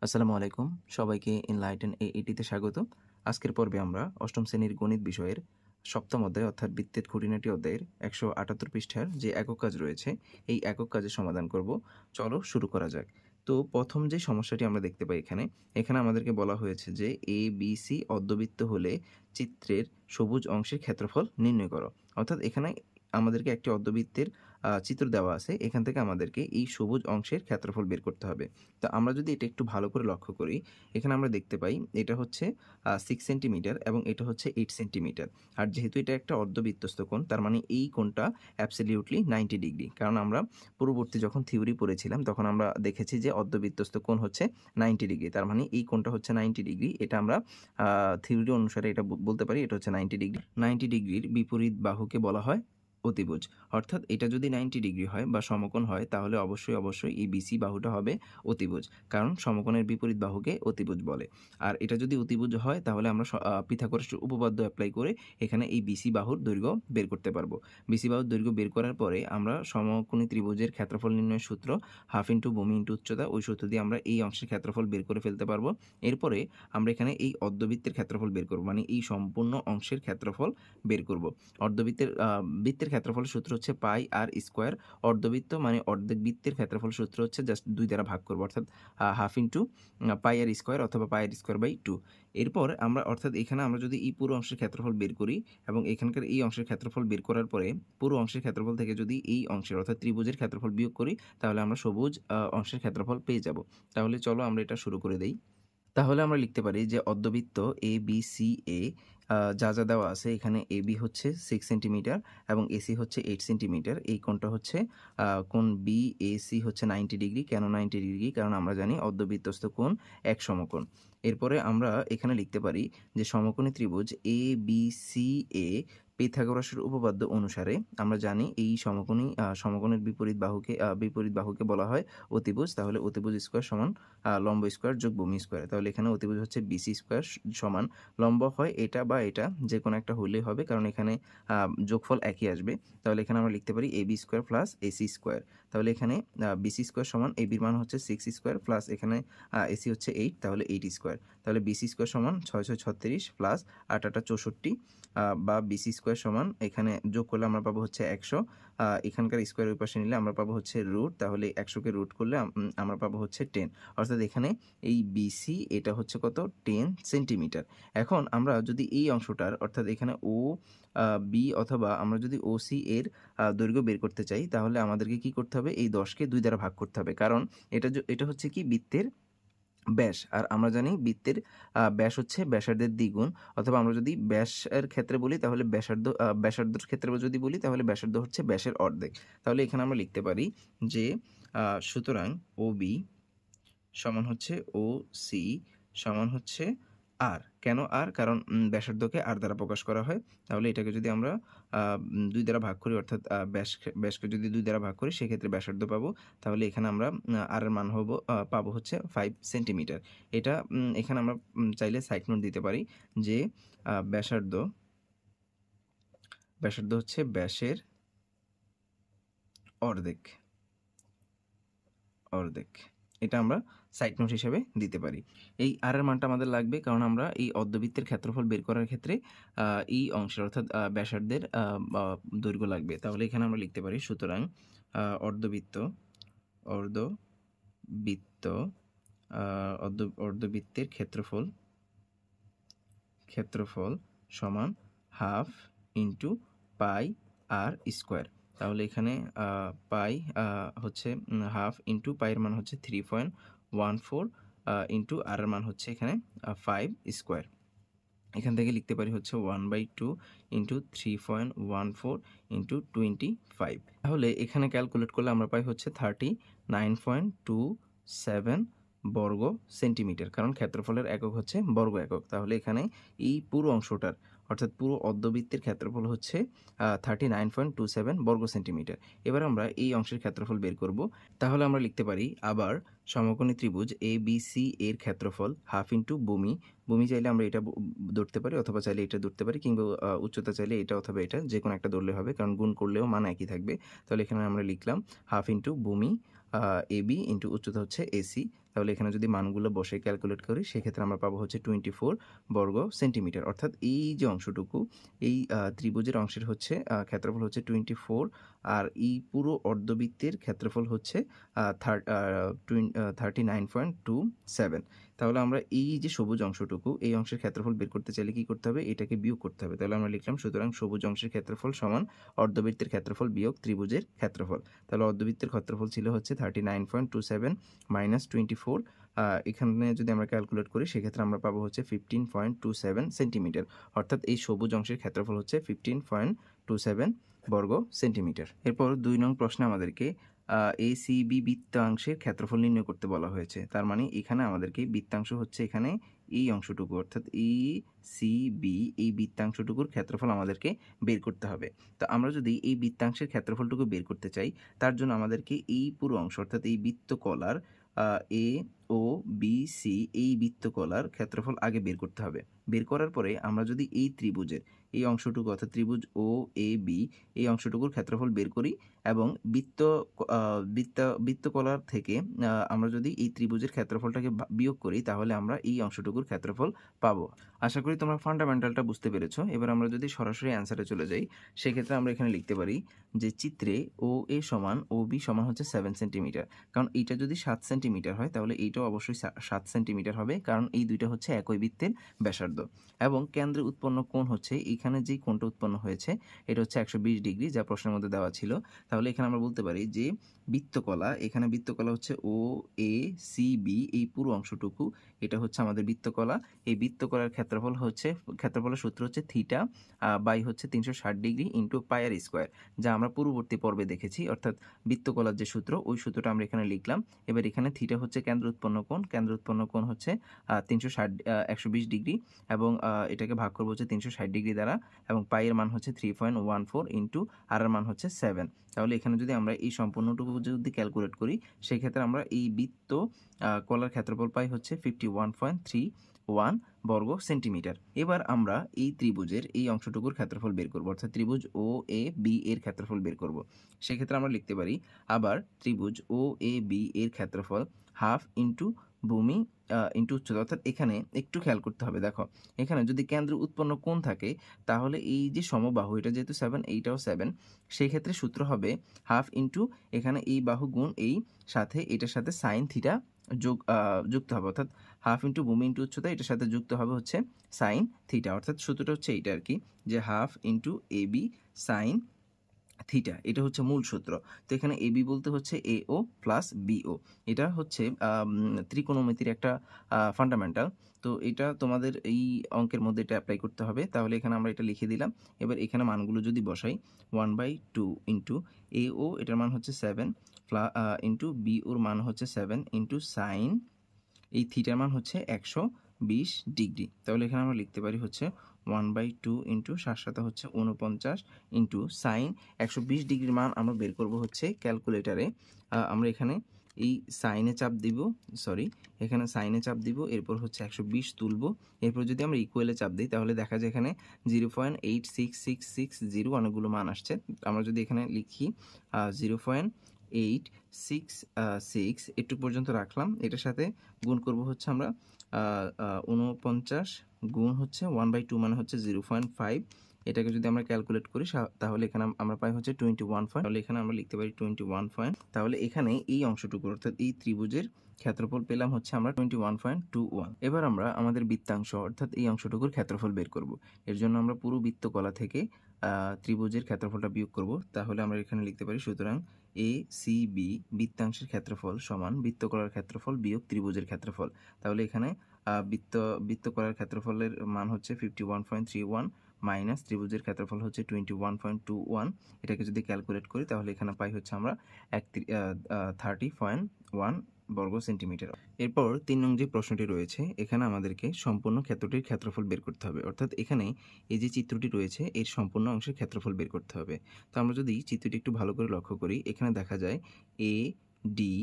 আসসালামু আলাইকুম। সবাইকে এনলাইটেন এএটিতে স্বাগত। আজকের পর্বে আমরা অষ্টম শ্রেণীর গণিত বিষয়ের সপ্তম অধ্যায় অর্থাৎ বৃত্তের খুঁটিনাটি অধ্যায়ের ১৭৮ পৃষ্ঠার যে একক কাজ রয়েছে, এই একক কাজের সমাধান করব। চলো শুরু করা যাক। তো প্রথম যে সমস্যাটি আমরা দেখতে পাই এখানে আমাদেরকে বলা হয়েছে যে ABC অর্ধবৃত্ত হলে চিত্রের সবুজ অংশের ক্ষেত্রফল নির্ণয় করো। অর্থাৎ এখানে আমাদেরকে একটি অর্ধবৃত্তের চিত্র দেওয়া আছে। এখান থেকে আমাদেরকে এই সবুজ অংশের ক্ষেত্রফল বের করতে হবে। তো আমরা যদি এটা একটু ভালো করে লক্ষ্য করি, এখানে আমরা দেখতে পাই এটা হচ্ছে 6 সেন্টিমিটার এবং এটা হচ্ছে 8 সেন্টিমিটার। আর যেহেতু এটা একটা অর্ধবৃত্তস্থ কোণ, তার মানে এই কোণটা অ্যাবসলিউটলি 90 ডিগ্রি। কারণ আমরা পূর্ববর্তী যখন থিওরি পড়েছিলাম তখন আমরা দেখেছি যে অর্ধবৃত্তস্থ কোণ হচ্ছে 90 ডিগ্রি। তার মানে এই কোণটা হচ্ছে 90 ডিগ্রি। এটা আমরা থিওরি অনুসারে এটা বলতে পারি এটা হচ্ছে 90 ডিগ্রি। 90 ডিগ্রির বিপরীত বাহুকে বলা হয় অতিভুজ। অর্থাৎ এটা যদি 90 ডিগ্রি হয় বা সমকোণ হয় তাহলে অবশ্যই এই বিসি বাহুটা হবে অতিভুজ। কারণ সমকোণের বিপরীত বাহুকে অতিভুজ বলে। আর এটা যদি অতিভুজ হয় তাহলে আমরা পিথাগোরাসের উপপাদ্য অ্যাপ্লাই করে এখানে এই বিসি বাহুর দৈর্ঘ্য বের করতে পারবো। বিসি বাহুর দৈর্ঘ্য বের করার পরে আমরা সমকোণী ত্রিভুজের ক্ষেত্রফল নির্ণয়ের সূত্র হাফ ইন্টু ভূমি ইন্টু উচ্চতা, ওই সূত্র দিয়ে আমরা এই অংশের ক্ষেত্রফল বের করে ফেলতে পারবো। এরপরে আমরা এখানে এই অর্ধবৃত্তের ক্ষেত্রফল বের করব, মানে এই সম্পূর্ণ অংশের ক্ষেত্রফল বের করব। বৃত্তের ক্ষেত্রফলের সূত্র হচ্ছে পাই আর স্কোয়ার। অর্ধবৃত্ত মানে অর্ধেক বৃত্তের ক্ষেত্রফল সূত্র হচ্ছে জাস্ট 2 দ্বারা ভাগ করব, অর্থাৎ হাফ ইন্টু পাই আর স্কোয়ার অথবা পাই আর স্কোয়ার বাই 2। এরপর আমরা অর্থাৎ এখানে আমরা যদি এই পুরো অংশের ক্ষেত্রফল বের করি এবং এখানকার এই অংশের ক্ষেত্রফল বের করার পরে পুরো অংশের ক্ষেত্রফল থেকে যদি এই অংশের অর্থাৎ ত্রিভুজের ক্ষেত্রফল বিয়োগ করি তাহলে আমরা সবুজ অংশের ক্ষেত্রফল পেয়ে যাব। তাহলে চলো আমরা এটা শুরু করে দেই। তাহলে আমরা লিখতে পারি যে অর্ধবৃত্ত ABCA যা দেওয়া আছে এখানে AB হচ্ছে 6 সেন্টিমিটার এবং AC হচ্ছে 8 সেন্টিমিটার। এই কোণটা হচ্ছে কোণ BAC হচ্ছে 90 ডিগ্রি। কেন 90 ডিগ্রি? কারণ আমরা জানি অর্ধবৃত্তস্থ কোণ এক সমকোণ। এরপরে আমরা এখানে লিখতে পারি যে সমকোণী ত্রিভুজ ABCA পিথাগোরাসের উপপাদ্য অনুসারে আমরা জানি এই সমকোণের বিপরীত বাহুকে বলা হয় অতিভুজ। তাহলে অতিভুজ স্কোয়ার সমান লম্ব স্কোয়ার যোগ ভূমি স্কোয়ার। তাহলে এখানে অতিভুজ হচ্ছে BC স্কোয়ার সমান লম্ব হয় এটা বা এটা যে কোনো একটা হলেই হবে, কারণ এখানে যোগফল একই আসবে। তাহলে এখানে আমরা লিখতে পারি AB square plus AC square. তাহলে এখানে BC স্কোয়ার সমান ABর মান হচ্ছে 6 স্কোয়ার প্লাস এখানে AC হচ্ছে 8, তাহলে 8 স্কোয়ার। তাহলে BC স্কোয়ার সমান 6 6 36 প্লাস 8 8 64 বা BC স্কোয়ার সমান এখানে যোগ করলে আমরা পাবো হচ্ছে 100। এখানকার স্কোয়ার ওই পাশে নিলে আমরা পাবো হচ্ছে রুট, তাহলে 100কে রুট করলে আমরা পাবো হচ্ছে 10। অর্থাৎ এখানে এই BC এটা হচ্ছে কত? 10 সেন্টিমিটার। এখন আমরা যদি এই অংশটার অর্থাৎ এখানে OB অথবা আমরা যদি OC এর দৈর্ঘ্য বের করতে চাই তাহলে আমাদেরকে কি করতে হবে? এই 10কে 2 দ্বারা ভাগ করতে হবে, কারণ এটা হচ্ছে কি বৃত্তের ব্যাস। আর আমরা জানি বৃত্তের ব্যাস হচ্ছে ব্যাসার্ধের দ্বিগুণ, অথবা আমরা যদি ব্যাসের ক্ষেত্রে বলি তাহলে ব্যাসার্ধের ক্ষেত্রে যদি বলি তাহলে ব্যাসার্ধ হচ্ছে ব্যাসের অর্ধেক। তাহলে এখানে আমরা লিখতে পারি যে সুতরাং OB সমান হচ্ছে OC সমান হচ্ছে আর। কেন আর? কারণ ব্যাসার্ধকে আর দ্বারা প্রকাশ করা হয়। তাহলে এটাকে যদি আমরা 2 দ্বারা ভাগ করি, অর্থাৎ ব্যাসকে যদি 2 দ্বারা ভাগ করি সেক্ষেত্রে ব্যাসার্ধ পাবো। তাহলে এখানে আমরা আর এর মান পাবো হচ্ছে 5 সেন্টিমিটার। এটা এখানে আমরা চাইলে সাইড নোট দিতে পারি যে ব্যাসার্ধ হচ্ছে ব্যাসের অর্ধেক। এটা আমরা সাইড নোট হিসেবে দিতে পারি। এই আর এর মানটা আমাদের লাগবে কারণ আমরা এই অর্ধবৃত্তের ক্ষেত্রফল বের করার ক্ষেত্রে এই অংশের অর্থাৎ ব্যাসার্ধের দৈর্ঘ্য লাগবে। তাহলে এখানে আমরা লিখতে পারি সুতরাং অর্ধবৃত্ত অর্ধবৃত্তের ক্ষেত্রফল সমান হাফ ইন্টু পাই আর স্কোয়ার। তাহলে এখানে পাই হচ্ছে হাফ ইন্টু পাইয়ের মান হচ্ছে 3.14 ইন্টু আর এর মান হচ্ছে এখানে 5 স্কোয়ার। এখান থেকে লিখতে পারি হচ্ছে 1/2 ইন্টু 3.14 ইন্টু 25। তাহলে এখানে ক্যালকুলেট করলে আমরা পাই হচ্ছে 39.27 বর্গ সেন্টিমিটার, কারণ ক্ষেত্রফলের একক হচ্ছে বর্গ একক। তাহলে এখানে এই পুরো অংশটার অর্থাৎ পুরো অর্ধবৃত্তের ক্ষেত্রফল হচ্ছে 39.27 বর্গ সেন্টিমিটার। এবার আমরা এই অংশের ক্ষেত্রফল বের করব। তাহলে আমরা লিখতে পারি আবার সমকোণী ত্রিভুজ ABC এর ক্ষেত্রফল হাফ ইন্টু ভূমি চাইলে আমরা এটা ধরতে পারি অথবা চাইলে এটা ধরতে পারি, কিংবা উচ্চতা চাইলে এটা অথবা এটা যে কোনো একটা ধরলে হবে, কারণ গুণ করলেও মান একই থাকবে। তাহলে এখানে আমরা লিখলাম হাফ ইন্টু ভূমি AB ইন্টু উচ্চতা হচ্ছে AC। তাহলে এখানে যদি মানগুলো বসে ক্যালকুলেট করি সেক্ষেত্রে আমরা পাবো হচ্ছে 24 বর্গ সেন্টিমিটার। অর্থাৎ এই যে অংশটুকু, এই ত্রিভুজের অংশের হচ্ছে ক্ষেত্রফল হচ্ছে 24, আর এই পুরো অর্ধবৃত্তের ক্ষেত্রফল হচ্ছে 39.27। তাহলে আমরা এই যে সবুজ অংশটুকু, এই অংশের ক্ষেত্রফল বের করতে চাইলে কি করতে হবে, এটাকে বিয়োগ করতে হবে। তাহলে আমরা লিখলাম সুতরাং সবুজ অংশের ক্ষেত্রফল সমান অর্ধবৃত্তের ক্ষেত্রফল বিয়োগ ত্রিভুজের ক্ষেত্রফল। তাহলে অর্ধবৃত্তের ক্ষেত্রফল ছিল হচ্ছে 39.27 মাইনাস 24। এখানে যদি আমরা ক্যালকুলেট করি সেক্ষেত্রে আমরা পাবো হচ্ছে 15.27 সেন্টিমিটার। অর্থাৎ এই সবুজ অংশের ক্ষেত্রফল হচ্ছে 15.27 বর্গ সেন্টিমিটার। এরপর 2 নং প্রশ্নে আমাদেরকে এসিবি বৃত্তাংশের ক্ষেত্রফল নির্ণয় করতে বলা হয়েছে। তার মানে এখানে আমাদেরকে বৃত্তাংশ হচ্ছে এখানে এই অংশটুকু, অর্থাৎ এসিবি এই বৃত্তাংশটুকুর ক্ষেত্রফল আমাদেরকে বের করতে হবে। তো আমরা যদি এই বৃত্তাংশের ক্ষেত্রফলটুকু বের করতে চাই, তার জন্য আমাদেরকে এই পুরো অংশ অর্থাৎ এই বৃত্তকলার এ ও বি সি এই বৃত্তকলার ক্ষেত্রফল আগে বের করতে হবে। বের করার পরে আমরা যদি এই ত্রিভুজের এই অংশটুকু অর্থাৎ ত্রিভুজ ও এ বি এই অংশটুকুর ক্ষেত্রফল বের করি এবং বৃত্তকলার থেকে আমরা যদি এই ত্রিভুজের ক্ষেত্রফলটাকে বিয়োগ করি তাহলে আমরা এই অংশটুকুর ক্ষেত্রফল পাবো। আশা করি তোমরা ফান্ডামেন্টালটা বুঝতে পেরেছো। এবার আমরা যদি সরাসরি অ্যান্সারে চলে যাই সেক্ষেত্রে আমরা এখানে লিখতে পারি যে চিত্রে ও এ সমান ও বি সমান হচ্ছে 7 সেন্টিমিটার। কারণ এইটা যদি 7 সেন্টিমিটার হয় তাহলে এইটাও অবশ্যই 7 সেন্টিমিটার হবে, কারণ এই দুইটা হচ্ছে একই বৃত্তের ব্যাসার্ধ। এবং কেন্দ্রে উৎপন্ন কোণ হচ্ছে এখানে যেই কোণটা উৎপন্ন হয়েছে এটা হচ্ছে 120 ডিগ্রি, যা প্রশ্নের মধ্যে দেওয়া ছিল। তাহলে এখানে আমরা বলতে পারি যে বৃত্তকলা, এখানে বৃত্তকলা হচ্ছে ও এ সি বি এই পুরো অংশটুকু, এটা হচ্ছে আমাদের বৃত্তকলা। এই বৃত্তকলার ক্ষেত্রফলের সূত্র হচ্ছে থিটা বাই হচ্ছে 360 ডিগ্রি ইন্টু পাই আর স্কোয়ার, যা আমরা পূর্ববর্তী পর্বে দেখেছি। অর্থাৎ বৃত্তকলার যে সূত্র ওই সূত্রটা আমরা এখানে লিখলাম। এবার এখানে থিটা হচ্ছে কেন্দ্র উৎপন্ন কোণ হচ্ছে 120 ডিগ্রি এবং এটাকে ভাগ করবো হচ্ছে 360 ডিগ্রি দ্বারা, এবং পাই এর মান হচ্ছে 3.14 ইন্টু আর এর মান হচ্ছে 7। তাহলে এখানে যদি আমরা এই সম্পূর্ণটুকু যদি ক্যালকুলেট করি সেক্ষেত্রে আমরা এই বৃত্ত কলার ক্ষেত্রফল পাই হচ্ছে 51.31 বর্গ সেন্টিমিটার। এবার আমরা এই ত্রিভুজের এই অংশটুকুর ক্ষেত্রফল বের করব, অর্থাৎ ত্রিভুজ ও এ বি এর ক্ষেত্রফল বের করব। সেক্ষেত্রে আমরা লিখতে পারি আবার ত্রিভুজ ও এ বি এর ক্ষেত্রফল হাফ ইন্টু ভূমি ইন্টু উচ্চতা। অর্থাৎ এখানে একটু খেয়াল করতে হবে, দেখো এখানে যদি কেন্দ্র উৎপন্ন কোণ থাকে তাহলে এই যে সমবাহু এটা যেহেতু 7 এইটাও 7, সেই ক্ষেত্রে সূত্র হবে হাফ ইন্টু এখানে এই বাহু গুণ এই সাথে এটার সাথে সাইন থিটা যুক্ত হবে, অর্থাৎ হাফ ইন্টু ভূমি ইন্টু উচ্চতা এটার সাথে যুক্ত হবে হচ্ছে সাইন থিটা। অর্থাৎ সূত্রটা হচ্ছে এইটা আর কি, যে half into A B sine theta, এটা হচ্ছে মূল সূত্র। তো এখানে এ বি বলতে হচ্ছে এ ও প্লাস বিও, এটা হচ্ছে ত্রিকোণমিতির একটা ফান্ডামেন্টাল। তো এটা তোমাদের এই অঙ্কের মধ্যে এটা অ্যাপ্লাই করতে হবে। তাহলে এখানে আমরা এটা লিখে দিলাম। এবার এখানে মানগুলো যদি বসাই 1/2 ইন্টু এ ও এটার মান হচ্ছে 7 ইন্টু বি ওর মান হচ্ছে 7 ইন্টু সাইন এই থিটার মান হচ্ছে 120 ডিগ্রি। তাহলে এখানে আমরা লিখতে পারি হচ্ছে 1/2 ইন্টু 7 হচ্ছে 49 ইন্টু সাইন 120 ডিগ্রির মান আমরা বের করব হচ্ছে ক্যালকুলেটারে। আমরা এখানে এই সাইনে চাপ দিব, এখানে সাইনে চাপ দিব, এরপর হচ্ছে 120 তুলব। এরপর যদি আমরা ইকুয়ালে চাপ দিই তাহলে দেখা যায় এখানে 0.86660 অনেকগুলো মান আসছে। আমরা যদি এখানে লিখি 0.866 একটু পর্যন্ত রাখলাম, এটার সাথে গুণ করব হচ্ছে আমরা 49 গুণ হচ্ছে 1/2 মানে হচ্ছে 0.5। এটাকে যদি আমরা ক্যালকুলেট করি তাহলে এখানে আমরা পাই হচ্ছে 21 পয়েন্ট। তাহলে এখানে আমরা লিখতে পারি 21 পয়েন্ট। তাহলে এখানে এই অংশটুকু অর্থাৎ এই ত্রিভুজের ক্ষেত্রফল পেলাম হচ্ছে আমরা 21.21। এবার আমরা আমাদের বৃত্তাংশ অর্থাৎ এই অংশটুকুর ক্ষেত্রফল বের করব। এর জন্য আমরা পুরো বৃত্তকলা থেকে ত্রিভুজের ক্ষেত্রফলটা বিয়োগ করব। তাহলে আমরা এখানে লিখতে পারি সুতরাং এ সি বি বৃত্তাংশের ক্ষেত্রফল সমান বৃত্তকলার ক্ষেত্রফল বিয়োগ ত্রিভুজের ক্ষেত্রফল। তাহলে এখানে বৃত্তকলার ক্ষেত্রফলের মান হচ্ছে 51.31 মাইনাস ত্রিভুজের ক্ষেত্রফল হচ্ছে 21.21। এটাকে যদি ক্যালকুলেট করি তাহলে এখানে পাই হচ্ছে আমরা 30.1 বর্গ সেন্টিমিটার। এরপর 3 নং যে প্রশ্নটি রয়েছে এখানে আমাদেরকে সম্পূর্ণ ক্ষেত্রটির ক্ষেত্রফল বের করতে হবে, অর্থাৎ এখানে এই যে চিত্রটি রয়েছে এর সম্পূর্ণ অংশের ক্ষেত্রফল বের করতে হবে। তো আমরা যদি চিত্রটি একটু ভালো করে লক্ষ্য করি এখানে দেখা যায় এ ডি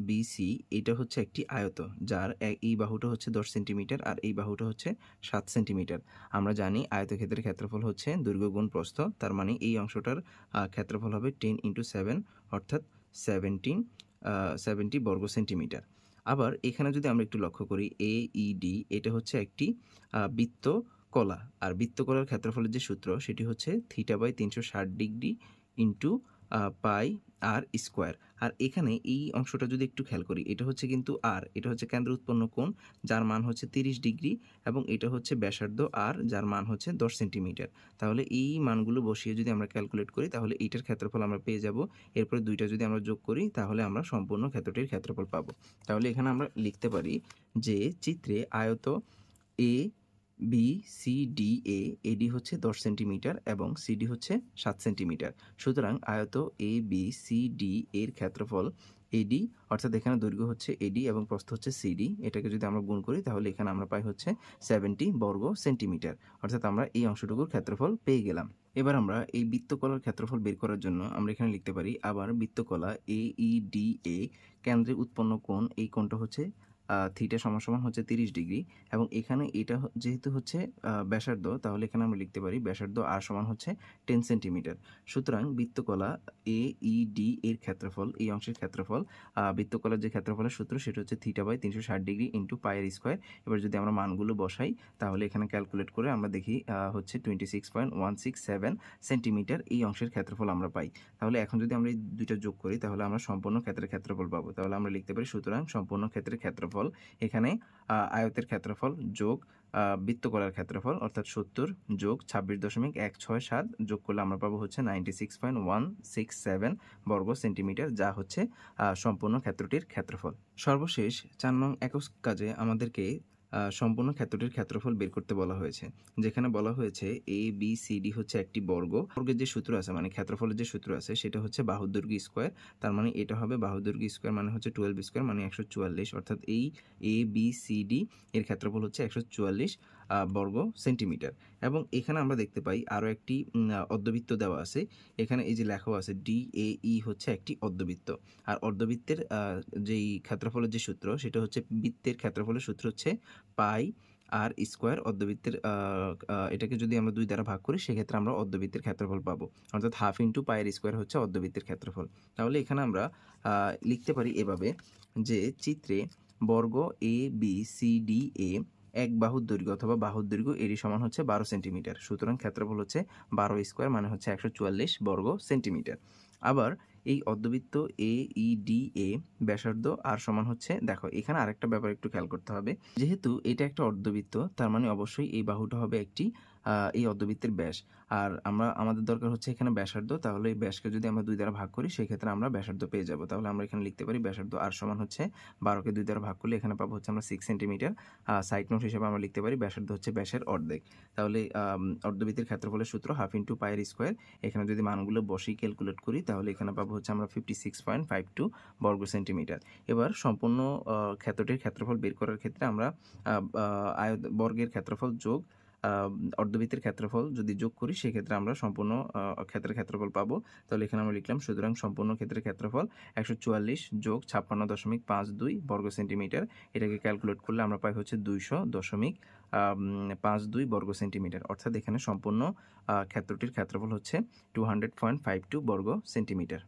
বিসি এটা হচ্ছে একটি আয়ত, যার এই বাহুটা হচ্ছে 10 সেন্টিমিটার আর এই বাহুটা হচ্ছে 7 সেন্টিমিটার। আমরা জানি আয়তক্ষেত্রের ক্ষেত্রফল হচ্ছে দৈর্ঘ্য গুণ প্রস্থ, তার মানে এই অংশটার ক্ষেত্রফল হবে 10 × 7 অর্থাৎ 70 বর্গ সেন্টিমিটার। আবার এখানে যদি আমরা একটু লক্ষ্য করি AED এটা হচ্ছে একটি বৃত্তকলা। আর বৃত্তকলার ক্ষেত্রফলের যে সূত্র সেটি হচ্ছে θ/360° ইনটু পাই আর স্কোয়ার। আর এখানে এই অংশটা যদি একটু খেয়াল করি, এটা হচ্ছে কিন্তু আর, এটা হচ্ছে কেন্দ্রে উৎপন্ন কোণ যার মান হচ্ছে 30° এবং এটা হচ্ছে ব্যাসার্ধ আর যার মান হচ্ছে 10 সেন্টিমিটার। তাহলে এই মানগুলো বসিয়ে যদি আমরা ক্যালকুলেট করি তাহলে এইটার ক্ষেত্রফল আমরা পেয়ে যাব। এরপরে দুইটা যদি আমরা যোগ করি তাহলে আমরা সম্পূর্ণ ক্ষেত্রটির ক্ষেত্রফল পাবো। তাহলে এখানে আমরা লিখতে পারি যে চিত্রে আয়ত এ বি সি ডি এডি হচ্ছে 10 সেন্টিমিটার এবং সিডি হচ্ছে 7 সেন্টিমিটার। সুতরাং আয়ত এ বি সি ডি এর ক্ষেত্রফল এডি, অর্থাৎ এখানে দৈর্ঘ্য হচ্ছে এডি এবং প্রস্থ হচ্ছে সিডি, এটাকে যদি আমরা গুণ করি তাহলে এখানে আমরা পাই হচ্ছে 70 বর্গ সেন্টিমিটার। অর্থাৎ আমরা এই অংশটুকুর ক্ষেত্রফল পেয়ে গেলাম। এবার আমরা এই বৃত্তকলার ক্ষেত্রফল বের করার জন্য আমরা এখানে লিখতে পারি আবার বৃত্তকলা AEDA কেন্দ্রে উৎপন্ন কোণ, এই কোণটা হচ্ছে থিটা সমান হচ্ছে 30° এবং এখানে এটা যেহেতু হচ্ছে ব্যাসার্ধ, তাহলে এখানে আমরা লিখতে পারি ব্যাসার্ধ আর সমান হচ্ছে 10 সেন্টিমিটার। সুতরাং বৃত্তকলা AED এর ক্ষেত্রফল, এই অংশের ক্ষেত্রফল, বৃত্তকলার যে ক্ষেত্রফলের সূত্র সেটা হচ্ছে θ/360° ইনটু পাই আর স্কোয়ার। এবার যদি আমরা মানগুলো বসাই তাহলে এখানে ক্যালকুলেট করে আমরা দেখি হচ্ছে 26.167 সেন্টিমিটার এই অংশের ক্ষেত্রফল আমরা পাই। তাহলে এখন যদি আমরা এই দুইটা যোগ করি তাহলে আমরা সম্পূর্ণ ক্ষেত্রের ক্ষেত্রফল পাবো। তাহলে আমরা লিখতে পারি সুতরাং সম্পূর্ণ ক্ষেত্রের ক্ষেত্রফল এখানে আয়তের ক্ষেত্রফল যোগ বৃত্তকলার ক্ষেত্রফল অর্থাৎ 70 যোগ 26.167 যোগ করলে আমরা পাবো হচ্ছে 96.167 বর্গ সেন্টিমিটার, যা হচ্ছে সম্পূর্ণ ক্ষেত্রটির ক্ষেত্রফল। সর্বশেষ 4 নং একক কাজে আমাদেরকে সম্পূর্ণ ক্ষেত্রটির ক্ষেত্রফল বের করতে বলা হয়েছে, যেখানে বলা হয়েছে ABCD হচ্ছে একটি বর্গ। বর্গের যে সূত্র আছে মানে ক্ষেত্রফলের যে সূত্র আছে সেটা হচ্ছে বাহুর দৈর্ঘ্য স্কোয়ার। তার মানে এটা হবে বাহুর দৈর্ঘ্য স্কোয়ার মানে হচ্ছে 12 স্কোয়ার মানে 144, অর্থাৎ এই ABCD এর ক্ষেত্রফল হচ্ছে 144 বর্গ সেন্টিমিটার। এবং এখানে আমরা দেখতে পাই আরও একটি অর্ধবৃত্ত দেওয়া আছে। এখানে এই যে লেখাও আছে DAE হচ্ছে একটি অর্ধবৃত্ত। আর অর্ধবৃত্তের যেই ক্ষেত্রফলের যে সূত্র সেটা হচ্ছে বৃত্তের ক্ষেত্রফলের সূত্র হচ্ছে পাই আর স্কোয়ার। অর্ধবৃত্তের এটাকে যদি আমরা 2 দ্বারা ভাগ করি সেক্ষেত্রে আমরা অর্ধবৃত্তের ক্ষেত্রফল পাবো, অর্থাৎ হাফ ইন্টু পাই আর স্কোয়ার হচ্ছে অর্ধবৃত্তের ক্ষেত্রফল। তাহলে এখানে আমরা লিখতে পারি এভাবে যে চিত্রে বর্গ ABCDA এক বাহুর দৈর্ঘ্য অথবা বাহুর দৈর্ঘ্য এরই সমান হচ্ছে 12 সেন্টিমিটার। সুতরাং ক্ষেত্রফল হচ্ছে 12 স্কোয়ার মানে হচ্ছে 144 বর্গ সেন্টিমিটার। আবার এই অর্ধবৃত্ত AEDA ব্যাসার্ধ আর সমান হচ্ছে, দেখো এখানে আরেকটা ব্যাপার একটু খেয়াল করতে হবে, যেহেতু এটা একটা অর্ধবৃত্ত তার মানে অবশ্যই এই বাহুটা হবে একটি এই অর্ধবৃত্তের ব্যাস। আর আমাদের দরকার হচ্ছে এখানে ব্যাসার্ধ, তাহলে এই ব্যাসকে যদি আমরা 2 দ্বারা ভাগ করি সেক্ষেত্রে আমরা ব্যাসার্ধ পেয়ে যাব। তাহলে আমরা এখানে লিখতে পারি ব্যাসার্ধ আর সমান হচ্ছে 12কে 2 দ্বারা ভাগ করলে এখানে পাবো হচ্ছে আমরা 6 সেন্টিমিটার। সাইড নোট হিসেবে আমরা লিখতে পারি ব্যাসার্ধ হচ্ছে ব্যাসের অর্ধেক। তাহলে অর্ধবৃত্তের ক্ষেত্রফলের সূত্র হাফ ইন্টু পাই আর স্কোয়ার। এখানে যদি মানগুলো বসেই ক্যালকুলেট করি তাহলে এখানে পাবো হচ্ছে আমরা 56.52 বর্গ সেন্টিমিটার। এবার সম্পূর্ণ ক্ষেত্রটির ক্ষেত্রফল বের করার ক্ষেত্রে আমরা বর্গের ক্ষেত্রফল যোগ অর্ধবৃত্তের ক্ষেত্রফল যদি যোগ করি সেক্ষেত্রে আমরা সম্পূর্ণ ক্ষেত্রের ক্ষেত্রফল পাবো। তাহলে এখানে আমরা লিখলাম সুতরাং সম্পূর্ণ ক্ষেত্রের ক্ষেত্রফল 144 যোগ 56.52 বর্গ সেন্টিমিটার। এটাকে ক্যালকুলেট করলে আমরা পাই হচ্ছে 200.52 বর্গ সেন্টিমিটার, অর্থাৎ এখানে সম্পূর্ণ ক্ষেত্রটির ক্ষেত্রফল হচ্ছে 200.52 বর্গ সেন্টিমিটার।